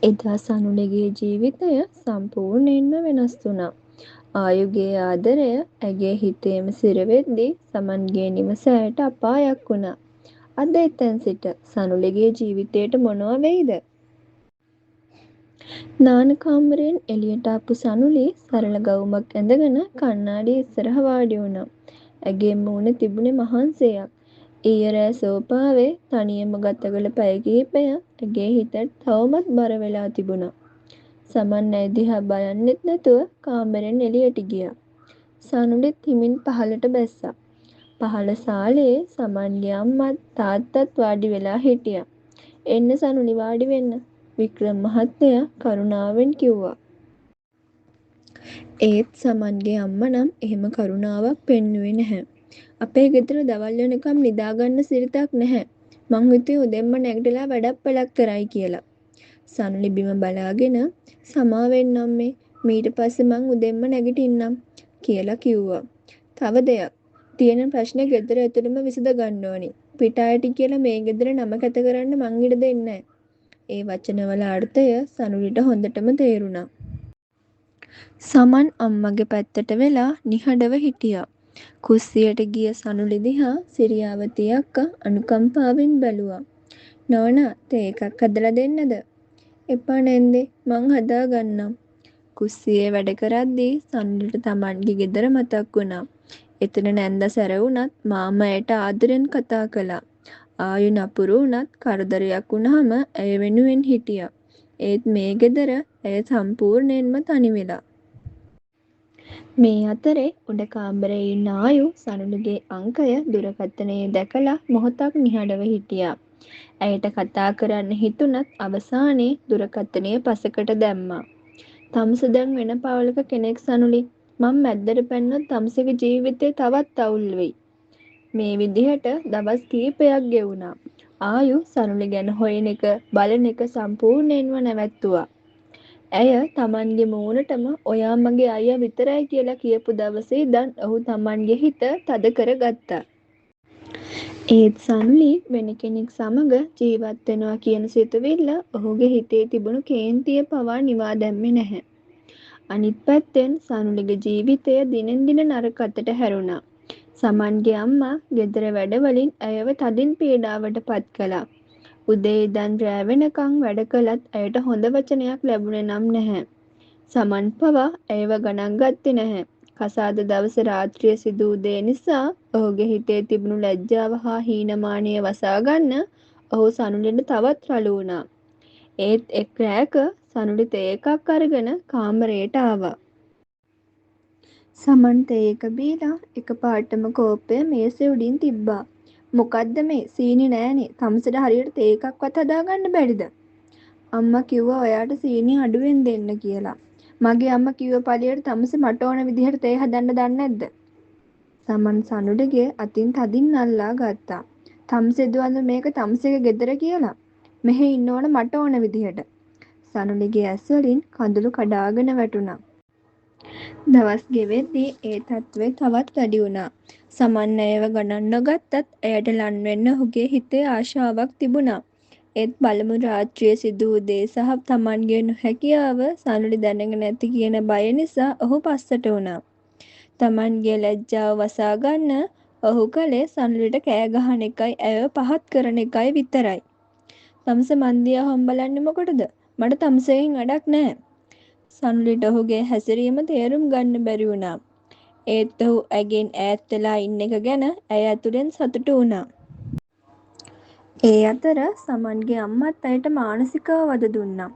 එදා සනුලගේ ජීවිතය සම්පූර්ණයෙන්ම වෙනස් වුණා. ආයුගේ ආදරය ඇගේ හිතේම සිරවෙද්දී සමන්ගේ නිවසෑයට අපායක් වුණා. අද එතැන් සිට සනුලගේ ජීවිතයට මොනවා වෙයිද? නාන කාමරයෙන් එළියට ආපු සනුලි සරල ගවුමක් ඇඳගෙන කණ්ණාඩිය ඉස්සරහ වාඩි වුණා. ඇගේ මූණ තිබුණේ මහන්සියක්. ඊයේ රෑ සෝපාවේ තනියම ගත කළ පැය කිහිපය ඇගේ හිතට තවමත් බර වෙලා තිබුණා. සමන් ඇය දිහා බලන්නෙත් නැතුව කාමරෙන් එළියට ගියා. සනුලිත් හිමින් පහළට බැස්සා. පහළ සාලේ සමන්ගේ අම්මත් තාත්තත් වාඩි වෙලා හිටියා. එන්න සනුලි වාඩි වෙන්න, වික්‍රම් මහත්තයා කරුණාවෙන් කිව්වා. ඒත් සමන්ගේ අම්මා නම් එහෙම කරුණාවක් පෙන්නුවේ නැහැ. අපේ ගෙදර දවල් වෙනකම් නිදාගන්න සිරිතක් නැහැ. මං හිතුවේ උදෙන්ම නැගිටලා වැඩක් පළක් කරයි කියලා. සනුලි බිම බලාගෙන සමා වෙන්න අම්මේ, මීට පස්සේ මං උදෙන්ම නැගිටින්නම් කියලා කිව්වා. තව දෙයක්. තියෙන ප්‍රශ්නේ ගෙදර ඇතුළෙම විසඳ ගන්න ඕනි. පිට අයට කියලා මේ ගෙදර නම කැත කරන්න මං ඉඩ දෙන්නේ නැහැ. ඒ වචනවල අර්ථය සනුලිට හොඳටම තේරුණා. සමන් අම්මගේ පැත්තට වෙලා නිහඬව හිටියා. කුස්සියට ගිය සනුලි දිහා සිරියාවතී අක්කා අනුකම්පාවෙන් බැලුවා. නෝනා තේ එකක් හදලා දෙන්නද? එපා නැන්දේ මං හදා ගන්නම්. කුස්සියේ වැඩ කරද්දී සනුලිට තමන්ගේ ගෙදර මතක් වුණා. එතන නැන්ද සැර වුණත් මාමා ඇයට ආදරෙන් කතා කළා. ආයු නපුරු වුණත් කරදරයක් වුණාම ඇය වෙනුවෙන් හිටියා. ඒත් මේ ගෙදර ඇය සම්පූර්ණයෙන්ම තනි වෙලා. මේ අතරේ උඩ කාමරේ ඉන්න ආයු සනුලගේ අංකය දුරකථනයේ දැකලා මොහොතක් නිහඬව හිටියා. ඇයට කතා කරන්න හිතුණත් අවසානයේ දුරකථනය පසෙකට දැම්මා. තමුස දැන් වෙන පවුලක කෙනෙක් සනුලි. මං මැද්දට පැන්නොත් තමුසෙගේ ජීවිතේ තවත් අවුල් වෙයි. මේ විදිහට දවස් කීපයක් ගෙවුණා. ආයු සනුලි ගැන හොයන එක බලන එක සම්පූර්ණයෙන්ම නැවැත්තුවා. ඇය තමන්ගේ මූණටම ඔයා මගේ අයියා විතරයි කියලා කියපු දවසේ ඉඳන් ඔහු තමන්ගේ හිත තද කරගත්තා. ඒත් සනුලි වෙන කෙනෙක් සමග ජීවත් වෙනවා කියන සිතුවිල්ල ඔහුගේ හිතේ තිබුණු කේන්තිය පවා නිවා දැම්මේ නැහැ. අනිත් පැත්තෙන් සනුලිගේ ජීවිතය දිනෙන් දින නරක අතට හැරුණා. සමන්ගේ අම්මා ගෙදර වැඩවලින් ඇයව තදින් පීඩාවට පත් කළා. උදේ ඉඳන් රෑ වෙනකන් වැඩ කළත් ඇයට හොඳ වචනයක් ලැබුණේ නම් නැහැ. සමන් පවා ඇයව ගණන් ගත්තේ නැහැ. කසාද දවස රාත්‍රියේ සිදු වූ දේ නිසා ඔහුගේ හිතේ තිබුණු ලැජ්ජාව හා හීනමානය වසා ගන්න ඔහු සනුලිට තවත් රළු වුණා. ඒත් එක් රෑක සනුලි තේ එකක් අරගෙන කාමරයට ආවා. සමන් තේ එක බීලා එකපාරටම කෝප්පය මේසේ උඩින් තිබ්බා. මොකද්ද මේ සීනි නෑනේ. තමුසෙට හරියට තේ එකක්වත් හදාගන්න බැරිද? අම්මා කිව්වා ඔයාට සීනි අඩුවෙන් දෙන්න කියලා. මගේ අම්මා කිව්ව පළියට තමුසෙ මට ඕන විදිහට තේ හදන්න දන්නේ නැද්ද? සමන් සනුලිගේ අතින් තදින් අල්ලා ගත්තා. තමුසෙ දුවන්න මේක තමුසෙගේ ගෙදර කියලා. මෙහෙ ඉන්න ඕන මට ඕන විදිහට. සනුලිගේ ඇස් වලින් කඳුළු කඩාගෙන වැටුණා. දවස් ගෙවෙද්දී ඒ තත්ත්වය තවත් වැඩි වුණා. සමන් ඇයව ගණන් නොගත්තත් ඇයට ලං වෙන්න ඔහුගේ හිතේ ආශාවක් තිබුණා. ඒත් පළමු රාත්‍රියේ සිදු වූ දේ සහ තමන්ගේ නොහැකියාව සනුලි දැනගෙන නැති කියන බය නිසා ඔහු පස්සට වුණා. තමන්ගේ ලැජ්ජාව වසා ගන්න ඔහු කලේ සනුලිට කෑ ගහන එකයි ඇයව පහත් කරන එකයි විතරයි. තමුස මන් දිහා හොම්බලන්නේ මොකටද? මට තමුසෙන් වැඩක් නැහැ. සනුලිට ඔහුගේ හැසිරීම තේරුම් ගන්න බැරි වුණා. ඒත් ඔහු ඇගෙන් ඈත් වෙලා ඉන්න එක ගැන ඇය ඇතුලෙන් සතුටු වුණා. ඒ අතර සමන්ගේ අම්මත් ඇයට මානසිකව වද දුන්නා.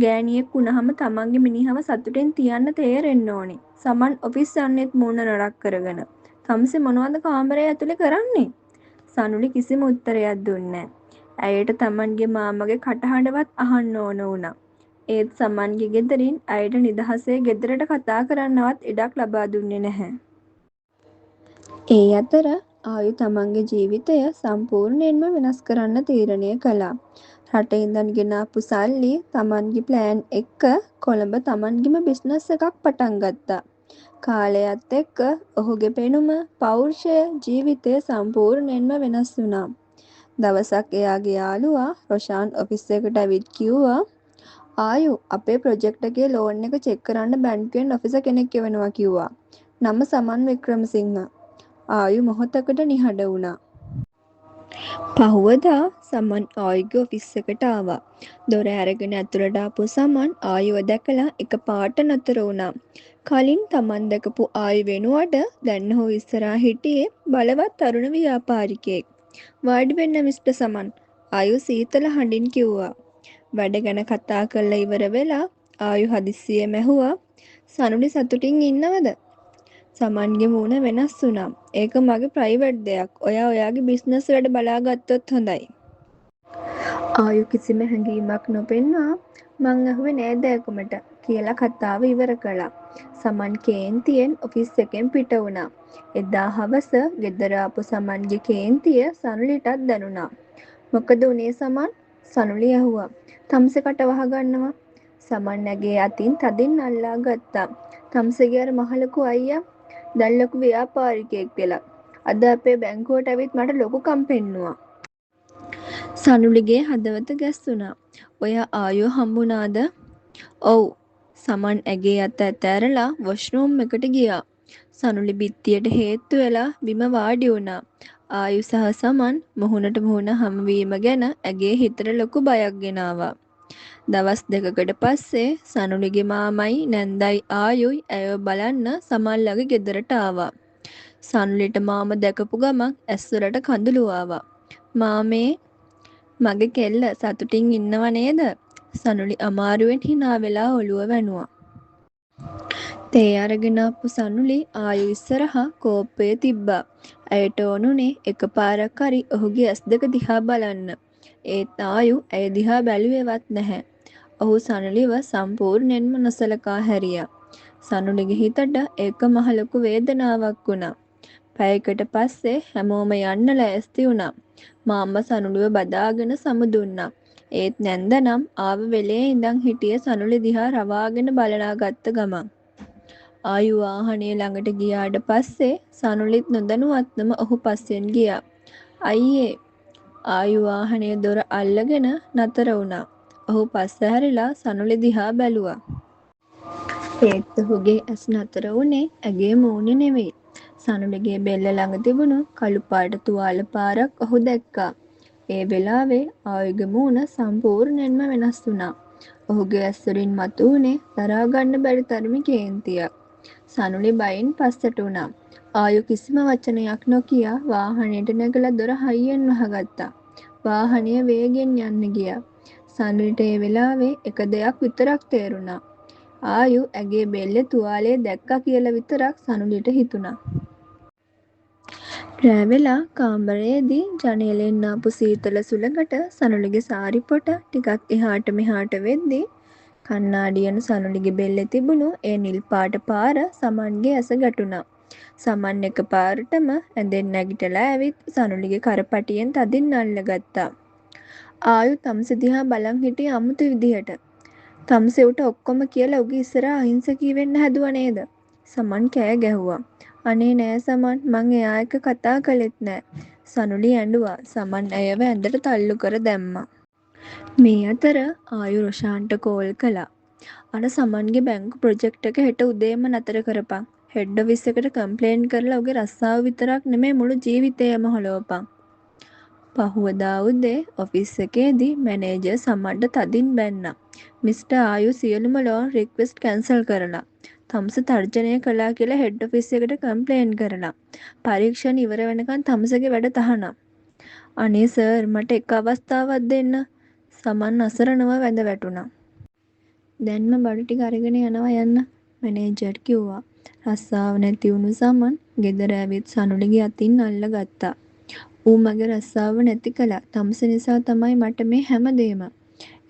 ගෑණියෙක් වුණාම තමන්ගේ මිනිහව සතුටෙන් තියන්න තේරෙන්න ඕනේ. සමන් ඔෆිස් යන්නෙත් මූණ නරක් කරගෙන. තමුසෙ මොනවද කාමරය ඇතුලේ කරන්නේ? සනුලි කිසිම උත්තරයක් දුන්නේ නැහැ. ඇයට තමන්ගේ මාමගේ කටහඬවත් අහන්න ඕන වුණා. ඒත් සමන්ගේ ගෙදරින් ඇයට නිදහසේ ගෙදරට කතා කරන්නවත් ඉඩක් ලබා දුන්නේ නැහැ. ඒ අතර ආයු තමන්ගේ ජීවිතය සම්පූර්ණයෙන්ම වෙනස් කරන්න තීරණය කළා. රටේ ඉඳන් ගෙනාපු සල්ලි තමන්ගේ ප්ලෑන් එක්ක කොළඹ තමන්ගේම බිස්නස් එකක් පටන් ගත්තා. කාලයත් එක්ක ඔහුගේ පෙනුම, පෞරුෂය, ජීවිතය සම්පූර්ණයෙන්ම වෙනස් වුණා. දවසක් එයාගේ යාළුවා රොෂාන් ඔෆිස් එකට ඇවිත් කිව්වා ආයු අපේ ප්‍රොජෙක්ට් එකේ ලෝන් එක චෙක් කරන්න බැංකුවෙන් ඔෆිසර් කෙනෙක් එවනවා කිව්වා. නම සමන් වික්‍රමසිංහ. ආයු මොහොතකට නිහඬ වුණා. පහුවදා සමන් ආයුගේ ඔෆිස් එකට ආවා. දොර අරගෙන ඇතුළට ආපු සමන් ආයුව දැකලා එකපාරට නතර වුණා. කලින් තමන් දැකපු ආයු වෙනුවට දැන් ඔහු ඉස්සරහා හිටියේ බලවත් තරුණ ව්‍යාපාරිකයෙක්. වාඩි වෙන්න මිස්ටර් සමන්. ආයු සීතල හඬින් කිව්වා. වැඩ ගැන කතා කරලා ඉවර වෙලා ආයු හදිස්සියෙම ඇහුවා සනුලි සතුටින් ඉන්නවද? සමන්ගේ මූණ වෙනස් වුණා. ඒක මගේ ප්‍රයිවට් දෙයක්. ඔයා ඔයාගේ බිස්නස් වැඩ බලාගත්තොත් හොඳයි. ආයු කිසිම හැඟීමක් නොපෙන්වා මං ඇහුවේ නේද ඒකමට කියලා කතාව ඉවර කළා. සමන් කේන්තියෙන් ඔෆිස් එකෙන් පිට වුණා. එදා හවස ගෙදර ආපු සමන්ගේ කේන්තිය සනුලිටත් දැනුණා. මොකද උනේ සමන්? සනුලි ඇහුවා. තම්සෙකට වහගන්නවා. සමන් ඇගේ අතින් තදින් අල්ලා ගත්තා. තම්සෙගේ අර මහලොකු අයියා දැන් ලොකු ව්‍යාපාරිකයෙක් වෙලා. අද අපේ බැංකුවට ඇවිත් මට ලොකුකම් පෙන්නුවා. සනුලිගේ හදවත ගැස්සුණා. ඔයා ආයෝ හම්බුණාද? ඔව්. සමන් ඇගේ අත ඇතෑරලා වොෂ්රූම් එකට ගියා. සනුලි බිත්තියට හේතු වෙලා බිම වාඩි වුණා. ආයු සහ සමන් මුහුණට මුහුණ හමුවීම ගැන ඇගේ හිතට ලොකු බයක් ගෙනාවා. දවස් දෙකකට පස්සේ සනුලිගේ මාමයි නැන්දයි ආයුයි ඇයව බලන්න සමන් ළඟ ගෙදරට ආවා. සනුලිට මාම දැකපු ගමන් ඇස්වලට කඳුළු ආවා. මාමේ මගේ කෙල්ල සතුටින් ඉන්නව නේද? සනුලි අමාරුවෙන් hina වෙලා ඔළුව වැනුවා. තේ අරගෙන ආපු සනුලි ආයු ඉස්සරහා කෝප්පය තිබ්බා. ඇයට ඕනුනේ එකපාරක් හරි ඔහුගේ ඇස් දෙක දිහා බලන්න. ඒත් ආයු ඇය දිහා බැලුවේවත් නැහැ. ඔහු සනුලිව සම්පූර්ණයෙන්ම නොසලකා හැරියා. සනුලිගේ හිතට ඒක මහ ලොකු වේදනාවක් වුණා. පැයකට පස්සේ හැමෝම යන්න ලෑස්ති වුණා. මාම්මා සනුලිව බදාගෙන සමුදුන්නා. ඒත් නැන්ද නම් ආව වෙලේ ඉඳන් හිටියේ සනුලි දිහා රවාගෙන බලා ගත්ත ගමන්. ආයු වාහනේ ළඟට ගියාට පස්සේ සනුලිත් නොදැනුවත්වම ඔහු පස්සෙන් ගියා. අයියේ ආයු වාහනේ දොර අල්ලගෙන නතර වුණා. ඔහු පස්ස හැරිලා සනුලි දිහා බැලුවා. ඒත් ඔහුගේ ඇස් නතර වුණේ ඇගේ මූණේ නෙවෙයි. සනුලිගේ බෙල්ල ළඟ තිබුණු කළු පාට තුවාල පාරක් ඔහු දැක්කා. ඒ වෙලාවේ ආයුගේ මූණ සම්පූර්ණයෙන්ම වෙනස් වුණා. ඔහුගේ ඇස් වලින් මතුවුණේ දරා ගන්න බැරි තරමේ කේන්තියක්. සනුලි බයෙන් පස්සට වුණා. ආයු කිසිම වචනයක් නොකිය වාහනයට නැගලා දොර හයියෙන් වහගත්තා. වාහනය වේගෙන් යන්න ගියා. සනුලිට ඒ වෙලාවේ එක දෙයක් විතරක් තේරුණා. ආයු ඇගේ බෙල්ලේ තුවාලේ දැක්කා කියලා විතරක් සනුලිට හිතුණා. රෑ වෙලා කාමරයේදී ජනේලෙන් ආපු සීතල සුළඟට සනුලිගේ සාරි පොට ටිකක් එහාට මෙහාට වෙද්දී කණ්ණාඩියන සනුලිගේ බෙල්ලේ තිබුණු ඒ නිල් පාට පාර සමන්ගේ ඇස ගැටුණා. සමන් එකපාරටම ඇඳෙන් නැගිටලා ඇවිත් සනුලිගේ කරපටියෙන් තදින් අල්ලගත්තා. ආයු තම්සෙ දිහා බලන් හිටියේ අමුතු විදිහට. තම්සෙට ඔක්කොම කියලා උගේ ඉස්සරහා අහිංසකී වෙන්න හැදුවා නේද? සමන් කෑ ගැහුවා. අනේ නෑ සමන් මං එයා එක්ක කතා කළෙත් නෑ. සනුලි ඇඬුවා. සමන් ඇයව ඇඳට තල්ලු කර දැම්මා. මේ අතර ආයු රොෂාන්ට කෝල් කළා. අර සමන්ගේ බැංකු ප්‍රොජෙක්ට් එක හෙට උදේම නතර කරපන්. හෙඩ් ඔෆිස් එකට කම්ප්ලේන්ට් කරලා උගේ රස්සාව විතරක් නෙමෙයි මුළු ජීවිතේම හොලවපන්. පහුවදා උදේ ඔෆිස් එකේදී මැනේජර් සමන්ට තදින් බැන්නා. මිස්ටර් ආයු සියලුම ලෝන් රික්වෙස්ට් කැන්සල් කරලා. තම්ස තර්ජනය කළා කියලා හෙඩ් ඔෆිස් එකට කම්ප්ලේන්ට් කරලා. පරීක්ෂණ ඉවර වෙනකන් තම්සගේ වැඩ තහනම්. අනේ සර් මට එක අවස්ථාවක් දෙන්න. සමන් අසරණව වැඳ වැටුණා. දැන්ම බඩු ටික අරගෙන යනවා යන්න මැනේජර් කිව්වා. රස්සාව නැති වුණු සමන් ගෙදර ඇවිත් සනුලිගේ අතින් අල්ලගත්තා. ඌ මගේ රස්සාව නැති කළා. තම්ස නිසා තමයි මට මේ හැමදේම.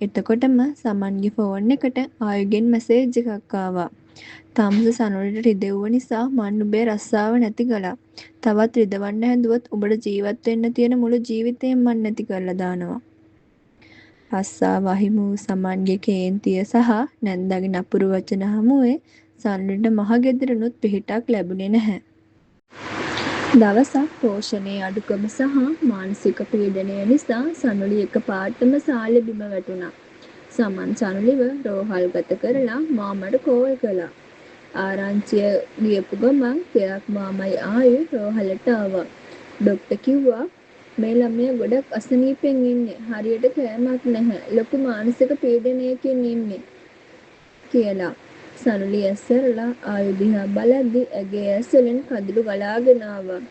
එතකොටම සමන්ගේ ෆෝන් එකට ආයුගෙන් මැසේජ් එකක් ආවා. තම්ස සනුලිට රිදෙව්ව නිසා මන් උඹේ රස්සාව නැති කළා. තවත් රිදවන්න හැදුවොත් උඹට ජීවත් වෙන්න තියෙන මුළු ජීවිතේම මන් නැති කරලා දානවා. රස්සාව අහිමි වූ සමන්ගේ කේන්තිය සහ නැන්දාගේ නපුරු වචන හමුවේ සනුලිට මහ ගෙදරිනුත් පිහිටක් ලැබුණේ නැහැ. දවසක් පෝෂණයේ අඩුකම සහ මානසික පීඩනය නිසා සනුලි එකපාරටම සාලේ බිම වැටුණා. සමන් සනුලිව රෝහල් ගත කරලා මාමට කෝල් කළා. ආරංචිය ගියපු ගමන් තෙයක් මාමයි ආයේ රෝහලට ආවා. ඩොක්ටර් කිව්වා මේ ළමයා ගොඩක් අසනීපෙන් ඉන්නේ. හරියට කෑමක් නැහැ. ලොකු මානසික පීඩනයකින් ඉන්නේ කියලා. සනුලි ඇස්සරලා ආයු දිහා බලද්දි ඇගේ ඇස් වලින් කඳුළු ගලාගෙන ආවා.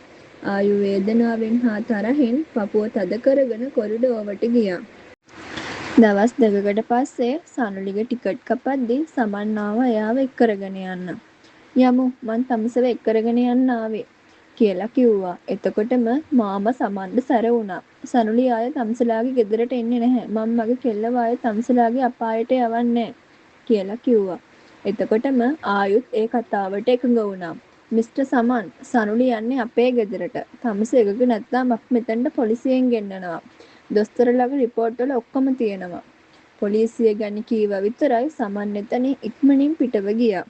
ආයු වේදනාවෙන් හා තරහෙන් පපුව තද කරගෙන කොරිඩෝවට ගියා. දවස් දෙකකට පස්සේ සනුලිගේ ටිකට් කපද්දි සමන් ආවා එයාව එක් කරගෙන යන්න. යමු මං තමුසෙව එක් කරගෙන යන්න ආවේ කියලා කිව්වා. එතකොටම මාමා සමන්ට සැර වුණා. සනුලි ආයේ තමුසලාගේ ගෙදරට එන්නේ නැහැ. මම මගේ කෙල්ලව ආයේ තමුසලාගේ අපායට යවන්නේ කියලා කිව්වා. එතකොටම ආයුත් ඒ කතාවට එකඟ වුණා. මිස්ටර් සමන් සනුලි යන්නේ අපේ ගෙදරට. තමුස එකක නැත්නම් අපි මෙතනට පොලිසියෙන් ගෙන්නනවා. දොස්තරලාගේ රිපෝට් වල ඔක්කොම තියෙනවා. පොලිසිය ගැන කීවා විතරයි සමන් එතනින් ඉක්මනින් පිටව ගියා.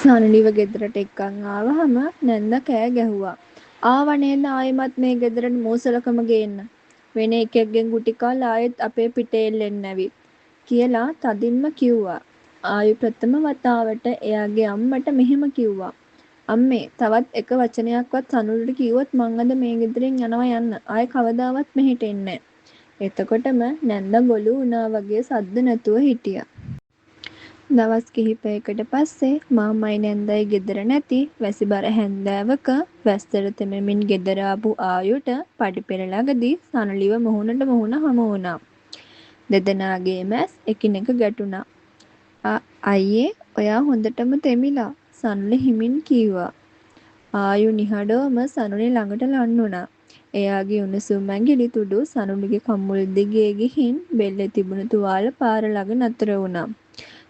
සනුලිව ගෙදරට එක්කන් ආවහම නැන්දා කෑ ගැහුවා. ආව නේද ආයෙමත් මේ ගෙදරට මෝසලකම ගේන්න. වෙන එකෙක්ගෙන් ගුටි කාලා ආයෙත් අපේ පිටේ එල්ලෙන්න ඇවිත් කියලා තදින්ම කිව්වා. ආයු ප්‍රථම වතාවට එයාගේ අම්මට මෙහෙම කිව්වා. අම්මේ තවත් එක වචනයක්වත් සනුලිට කිව්වොත් මං අද මේ ගෙදරින් යනවා යන්න. ආයෙ කවදාවත් මෙහෙට එන්නේ නැහැ. එතකොටම නැන්දා ගොළු වුණා වගේ සද්ද නැතුව හිටියා. දවස් කිහිපයකට පස්සේ මාමයි නැන්දයි ගෙදර නැති වැසිබර හැන්දෑවක වැස්සට තෙමෙමින් ගෙදර ආපු ආයුට පඩිපෙළ ළඟදී සනුලිව මුහුණට මුහුණ හමු වුණා. දෙදෙනාගේ මැස් එකිනෙක ගැටුණා. අයියේ ඔයා හොඳටම තෙමිලා සනුලි හිමින් කීවා. ආයු නිහඬවම සනුලි ළඟට ලන් වුණා. එයාගේ උණුසුම් ඇඟිලි තුඩු සනුලිගේ කම්මුල් දිගේ ගිහින් බෙල්ලේ තිබුණු තුවාල පාර ළඟ නතර වුණා.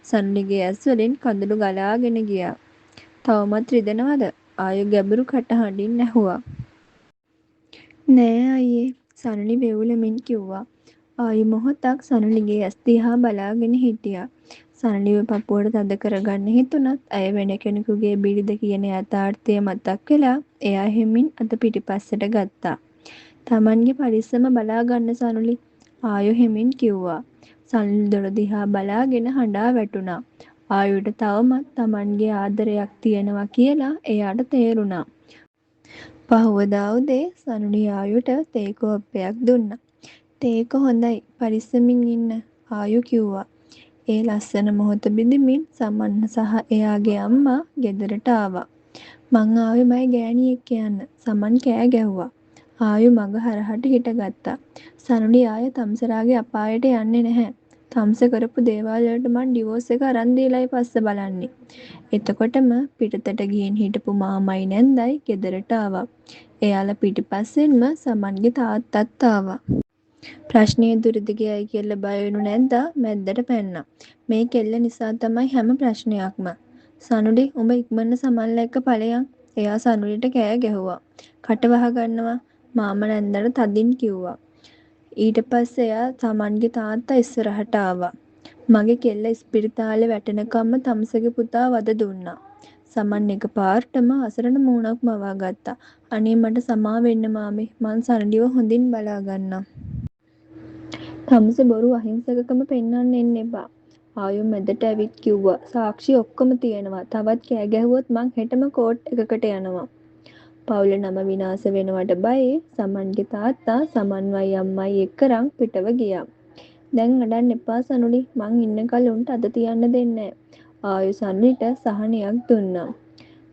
සනුලිගේ ඇස් වලින් කඳුළු ගලාගෙන ගියා. තවමත් රිදෙනවද? ආයු ගැඹුරු කටහඬින් ඇහුවා. නෑ අයියේ සනුලි වෙවුලමින් කිව්වා. ආයු මොහොතක් සනුලිගේ ඇස් දිහා බලාගෙන හිටියා. සනුලිව පපුවට තද කරගන්න හිතුණත් ඇය වෙන කෙනෙකුගේ බිරිඳ කියන යථාර්ථය මතක් වෙලා එයා හිමින් අත පිටිපස්සට ගත්තා. තමන්ගේ පරිස්සම බලා ගන්න සනුලි ආයු හිමින් කිව්වා. සනුලි දොර දිහා බලාගෙන හඬා වැටුණා. ආයුට තවමත් තමන්ගේ ආදරයක් තියෙනවා කියලා එයාට තේරුණා. පහුවදා උදේ සනුලි ආයුට තේ කෝප්පයක් දුන්නා. තේක හොඳයි පරිස්සමින් ඉන්න ආයු කිව්වා. ඒ ලස්සන මොහොත බිඳිමින් සමන් සහ එයාගේ අම්මා ගෙදරට ආවා. මං ආවේ මයි ගෑණියෙක් යන්න. සමන් කෑ ගැහුවා. ආයු මග හරහට හිටගත්තා. සනුලි ආයේ තම්සලාගේ අපායට යන්නේ නැහැ. තම්ස කරපු දේවල් වලට මං ඩිවෝස් එක අරන් දීලායි පස්ස බලන්නේ. එතකොටම පිටතට ගිහින් හිටපු මාමයි නැන්දයි ගෙදරට ආවා. එයාලා පිටිපස්සෙන්ම සමන්ගේ තාත්තත් ආවා. ප්‍රශ්නේ දුරදි ගියයි කියලා බය වෙනු නැන්දා මැද්දට පැන්නා. මේ කෙල්ල නිසා තමයි හැම ප්‍රශ්නයක්ම. සනුලි උඹ ඉක්මනට සමන්ලා එක්ක ඵලයන්. එයා සනුලිට කෑ ගැහුවා. කට වහ ගන්නවා මාමා නැන්දට තදින් කිව්වා. ඊට පස්සේ එයා සමන්ගේ තාත්තා ඉස්සරහට ආවා. මගේ කෙල්ල ඉස්පිරිතාලේ වැටෙනකම්ම තමුසගේ පුතා වද දුන්නා. සමන් එකපාරටම අසරණ මූණක් මවා ගත්තා. අනේ මට සමා වෙන්න මාමේ. මං සනුලිව හොඳින් බලා ගන්නම්. තමුස බොරු අහිංසකකම පෙන්නන්න එන්න එපා. ආයු මැදට ඇවිත් කිව්වා. සාක්ෂි ඔක්කොම තියෙනවා. තවත් කෑ ගැහුවොත් මං හෙටම කෝට් එකකට යනවා. පවුල නම විනාශ වෙනවට බයේ සමන්ගේ තාත්තා සමන්වයි අම්මයි එක්කරන් පිටව ගියා. දැන් අඬන්න එපා සනුලි. මං ඉන්නකල් උන්ට අත තියන්න දෙන්නේ නෑ. ආයු සනුලිට සහනයක් දුන්නා.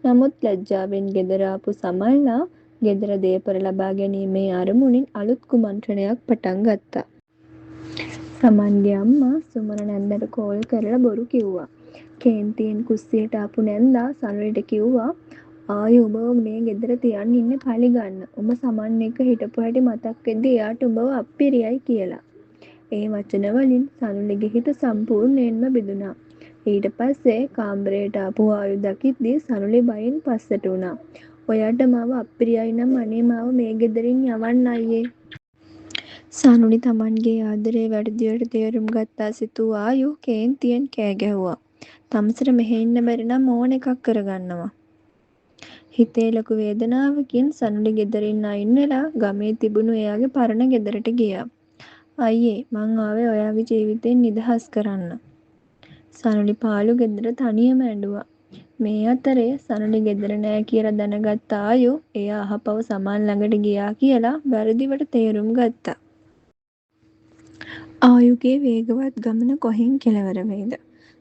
නමුත් ලැජ්ජාවෙන් ගෙදර ආපු සමන්ලා ගෙදර දේපර ලබා ගැනීමේ අරමුණින් අලුත් කුමන්ත්‍රණයක් පටන් ගත්තා. සමන්ගේ අම්මා සුමන නැන්දට කෝල් කරලා බොරු කිව්වා. කේන්තියෙන් කුස්සියට ආපු නැන්දා සනුලිට කිව්වා ආයු උඹව මේ ගෙදර තියන්න ඉන්නේ පලි ගන්න. උඹ සමන් එක්ක හිටපු හැටි මතක් වෙද්දි එයාට උඹව අප්පිරියයි කියලා. ඒ වචන වලින් සනුලිගේ හිත සම්පූර්ණයෙන්ම බිඳුණා. ඊට පස්සේ කාමරයට ආපු ආයු දකිද්දී සනුලි බයෙන් පස්සට වුණා. ඔයාට මාව අප්පිරියයි නම් අනේ මාව මේ ගෙදරින් යවන්න අයියේ. සනුලි තමන්ගේ ආදරේ වැඩිදියට තේරුම් ගත්තා සිතූ ආයු කේන්තියෙන් කෑ ගැහුවා. තමුසට මෙහෙ ඉන්න බැරි නම් ඕන එකක් කරගන්නවා. හිතේ ලොකු වේදනාවකින් සනුලි ගෙදරින් අයින් වෙලා ගමේ තිබුණු එයාගේ පරණ ගෙදරට ගියා. අයියේ මං ආවේ ඔයාගේ ජීවිතෙන් නිදහස් කරන්න. සනලි පාලු ගෙදර තනියම ඇඬුවා. මේ අතරේ සනලි ගෙදර නෑ කියලා දැනගත්ත ආයු එයා අහපව සමන් ළඟට ගියා කියලා වැරදිවට තේරුම් ගත්තා. ආයුගේ වේගවත් ගමන කොහෙන් කෙළවර වෙයිද?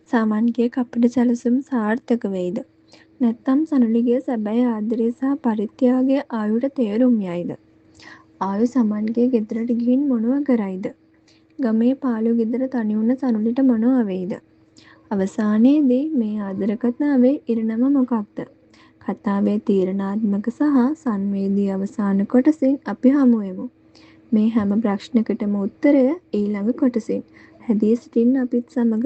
සමන්ගේ කපට සැලසුම් සාර්ථක වෙයිද? නැත්නම් සනලිගේ සැබෑ ආදරය සහ පරිත්‍යාගය ආයුට තේරුම් යයිද? ආයු සමන්ගේ ගෙදරට ගිහින් මොනවා කරයිද? ගමේ පාලු ගෙදර තනි වුණ සනලිට මොනවා වෙයිද? අවසානයේදී මේ ආදර කතාවේ ඉරණම මොකක්ද? කතාවේ තීරණාත්මක සහ සංවේදී අවසාන කොටසින් අපි හමු වෙමු. මේ හැම ප්‍රශ්නකටම උත්තරය ඊළඟ කොටසින්. හැදී සිටින්න අපිත් සමග.